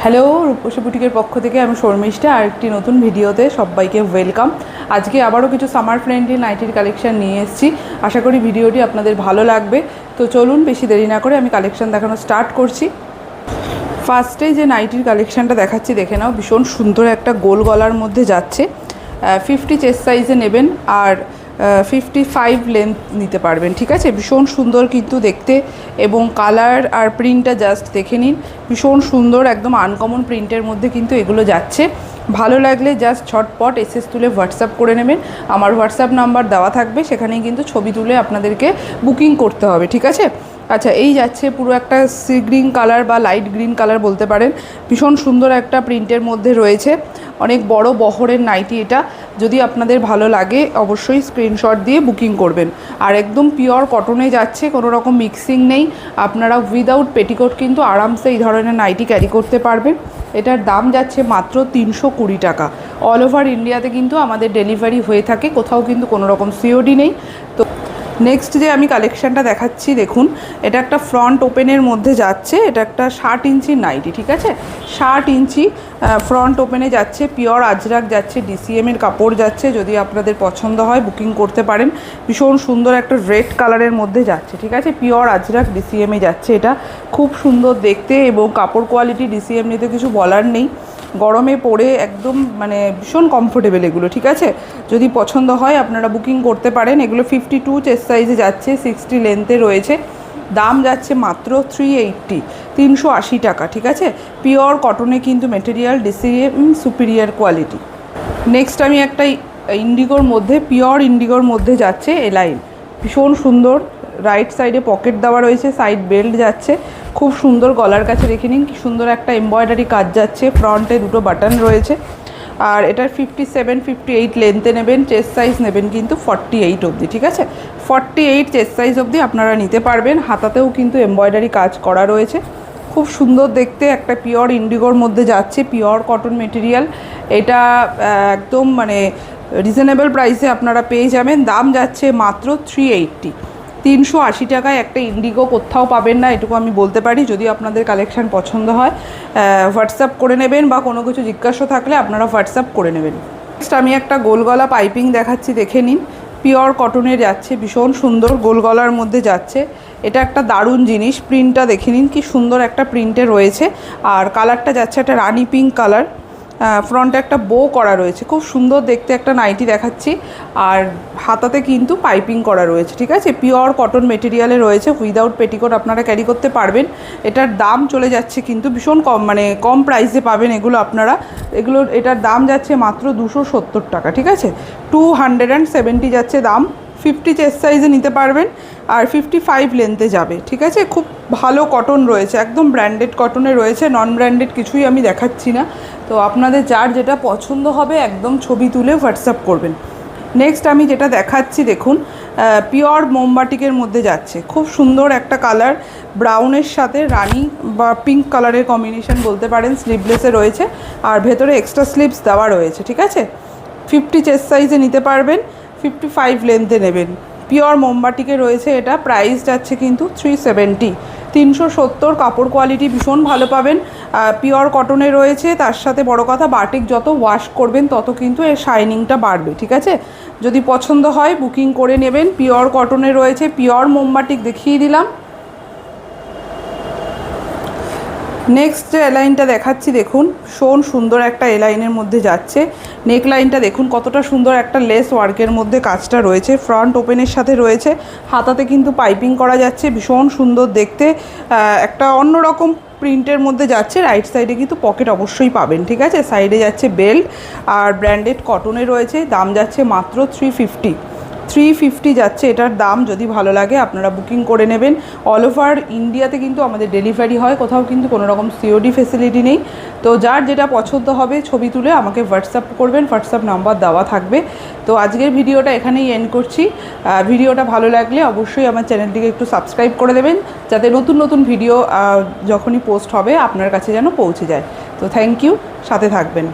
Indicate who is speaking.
Speaker 1: Hello, রূপসী বুটিকের পক্ষ থেকে আমি শর্মিষ্ঠা আর একটি নতুন ভিডিওতে সবাইকে ওয়েলকাম। আজকে আবারও কিছু সামার ফ্রেন্ডলি নাইটির কালেকশন নিয়ে এসেছি। আশা করি ভিডিওটি আপনাদের ভালো লাগবে। তো চলুন বেশি দেরি না করে আমি কালেকশন দেখানো স্টার্ট করছি। ফার্স্টে যে নাইটির কালেকশানটা দেখাচ্ছি দেখে নাও। ভীষণ সুন্দর একটা গোল গলার মধ্যে যাচ্ছে। 50 চেস্ট সাইজে নেবেন আর 55 লেন্থ নিতে পারবেন, ঠিক আছে। ভীষণ সুন্দর কিন্তু দেখতে, এবং কালার আর প্রিন্টটা জাস্ট দেখে নিন। ভীষণ সুন্দর, একদম আনকমন প্রিন্টের মধ্যে কিন্তু এগুলো যাচ্ছে। ভালো লাগলে জাস্ট ঝটপট এসএস তুলে হোয়াটসঅ্যাপ করে নেবেন। আমার হোয়াটসঅ্যাপ নাম্বার দেওয়া থাকবে, সেখানেই কিন্তু ছবি তুলে আপনাদেরকে বুকিং করতে হবে, ঠিক আছে। আচ্ছা, এই যাচ্ছে পুরো একটা সি গ্রিন কালার বা লাইট গ্রিন কালার বলতে পারেন। ভীষণ সুন্দর একটা প্রিন্টের মধ্যে রয়েছে। অনেক বড় বহরের নাইটি এটা। যদি আপনাদের ভালো লাগে অবশ্যই স্ক্রিনশট দিয়ে বুকিং করবেন। আর একদম পিওর কটনে যাচ্ছে, কোনো রকম মিক্সিং নেই। আপনারা উইদাউট পেটিকোট কিন্তু আরামসে এই ধরনের নাইটি ক্যারি করতে পারবেন। এটার দাম যাচ্ছে মাত্র 320 টাকা। অল ওভার ইন্ডিয়াতে কিন্তু আমাদের ডেলিভারি হয়ে থাকে, কোথাও কিন্তু কোনো রকম সিওডি নেই। তো নেক্সট যে আমি কালেকশানটা দেখাচ্ছি দেখুন, এটা একটা ফ্রন্ট ওপেনের মধ্যে যাচ্ছে। এটা একটা 60 ইঞ্চির নাইটি, ঠিক আছে। 60 ইঞ্চি ফ্রন্ট ওপেনে যাচ্ছে, পিওর আজরাক যাচ্ছে, ডিসিএমের কাপড় যাচ্ছে। যদি আপনাদের পছন্দ হয় বুকিং করতে পারেন। ভীষণ সুন্দর একটা রেড কালারের মধ্যে যাচ্ছে, ঠিক আছে। পিওর আজরাক ডিসিএমে যাচ্ছে। এটা খুব সুন্দর দেখতে, এবং কাপড় কোয়ালিটি ডিসিএম নিতে কিছু বলার নেই। গরমে পরে একদম মানে ভীষণ কমফোর্টেবল এগুলো, ঠিক আছে। যদি পছন্দ হয় আপনারা বুকিং করতে পারেন। এগুলো 52 চেস্ট সাইজে যাচ্ছে, 60 লেন্থে রয়েছে। দাম যাচ্ছে মাত্র 380 টাকা, ঠিক আছে। পিওর কটনে কিন্তু material, DCM superior quality. Next আমি একটা ইন্ডিগোর মধ্যে, পিওর ইন্ডিগোর মধ্যে যাচ্ছে এলাইন। ভীষণ সুন্দর, রাইট সাইডে পকেট দেওয়া রয়েছে, সাইড বেল্ট যাচ্ছে। খুব সুন্দর, গলার কাছে দেখে নিন কি সুন্দর একটা এমব্রয়ডারি কাজ যাচ্ছে। ফ্রন্টে দুটো বাটন রয়েছে। আর এটার 57 58 লেন্থে নেবেন। চেস্ট সাইজ নেবেন কিন্তু 48 অবধি, ঠিক আছে। 48 চেস্ট সাইজ অবধি আপনারা নিতে পারবেন। হাতাতেও কিন্তু এমব্রয়ডারি কাজ করা রয়েছে। খুব সুন্দর দেখতে, একটা পিওর ইন্ডিগোর মধ্যে যাচ্ছে, পিওর কটন মেটেরিয়াল। এটা একদম মানে রিজনেবল প্রাইসে আপনারা পেয়ে যাবেন। দাম যাচ্ছে মাত্র 380 টাকায়। একটা ইন্ডিগো কোথাও পাবেন না, এটুকু আমি বলতে পারি। যদি আপনাদের কালেকশান পছন্দ হয় হোয়াটসঅ্যাপ করে নেবেন, বা কোনো কিছু জিজ্ঞাসা থাকলে আপনারা হোয়াটসঅ্যাপ করে নেবেন। নেক্সট আমি একটা গোল গলা পাইপিং দেখাচ্ছি, দেখে নিন। পিওর কটনের যাচ্ছে, ভীষণ সুন্দর গোল গলার মধ্যে যাচ্ছে। এটা একটা দারুণ জিনিস। প্রিন্টটা দেখে নিন কি সুন্দর একটা প্রিন্টে রয়েছে। আর কালারটা যাচ্ছে একটা রানি পিঙ্ক কালার। ফ্রন্টে একটা বো করা রয়েছে, খুব সুন্দর দেখতে একটা নাইটি দেখাচ্ছি। আর হাতাতে কিন্তু পাইপিং করা রয়েছে, ঠিক আছে। পিওর কটন মেটেরিয়ালে রয়েছে, উইদাউট পেটিকোট আপনারা ক্যারি করতে পারবেন। এটার দাম চলে যাচ্ছে কিন্তু ভীষণ কম, মানে কম প্রাইসে পাবেন এগুলো আপনারা। এটার দাম যাচ্ছে মাত্র 270 টাকা, ঠিক আছে। 270 যাচ্ছে দাম। 50 চেস্ট সাইজে নিতে পারবেন, আর 55 লেন্থে যাবে, ঠিক আছে। খুব ভালো কটন রয়েছে, একদম ব্র্যান্ডেড কটনে রয়েছে। নন ব্র্যান্ডেড কিছুই আমি দেখাচ্ছি না। তো আপনাদের যার যেটা পছন্দ হবে একদম ছবি তুলে হোয়াটসঅ্যাপ করবেন। নেক্সট আমি যেটা দেখাচ্ছি দেখুন, পিওর মোমবাটিকের মধ্যে যাচ্ছে। খুব সুন্দর একটা কালার, ব্রাউনের সাথে রানি বা পিঙ্ক কালারের কম্বিনেশন বলতে পারেন। স্লিভলেসে রয়েছে, আর ভেতরে এক্সট্রা স্লিভস দেওয়া রয়েছে, ঠিক আছে। 50 চেস্ট সাইজে নিতে পারবেন, 55 লেন্থে নেবেন। পিওর মোমবাটিকে রয়েছে। এটা প্রাইস যাচ্ছে কিন্তু 370। কাপড় কোয়ালিটি ভীষণ ভালো পাবেন। পিওর কটনে রয়েছে। তার সাথে বড় কথা, বাটিক যত ওয়াশ করবেন তত কিন্তু এর শাইনিংটা বাড়বে, ঠিক আছে। যদি পছন্দ হয় বুকিং করে নেবেন। পিওর কটনে রয়েছে, পিওর মোমবাটিক দেখিয়ে দিলাম। নেক্সট যে এলাইনটা দেখাচ্ছি দেখুন, ভীষণ সুন্দর একটা এলাইনের মধ্যে যাচ্ছে। নেক লাইনটা দেখুন কতটা সুন্দর, একটা লেস ওয়ার্কের মধ্যে কাজটা রয়েছে। ফ্রন্ট ওপেনের সাথে রয়েছে, হাতাতে কিন্তু পাইপিং করা যাচ্ছে। ভীষণ সুন্দর দেখতে, একটা অন্যরকম প্রিন্টের মধ্যে যাচ্ছে। রাইট সাইডে কিন্তু পকেট অবশ্যই পাবেন, ঠিক আছে। সাইডে যাচ্ছে বেল্ট, আর ব্র্যান্ডেড কটনে রয়েছে। দাম যাচ্ছে মাত্র 350 যাচ্ছে এটার দাম। যদি ভালো লাগে আপনারা বুকিং করে নেবেন। অল ওভার ইন্ডিয়াতে কিন্তু আমাদের ডেলিভারি হয়, কোথাও কিন্তু কোনো রকম সিওডি ফেসিলিটি নেই। তো যার যেটা পছন্দ হবে ছবি তুলে আমাকে হোয়াটসঅ্যাপ করবেন, হোয়াটসঅ্যাপ নাম্বার দেওয়া থাকবে। তো আজকের ভিডিওটা এখানেই এন্ড করছি। ভিডিওটা ভালো লাগলে অবশ্যই আমার চ্যানেলটিকে একটু সাবস্ক্রাইব করে দেবেন, যাতে নতুন নতুন ভিডিও যখনই পোস্ট হবে আপনার কাছে যেন পৌঁছে যায়। তো থ্যাংক ইউ, সাথে থাকবেন।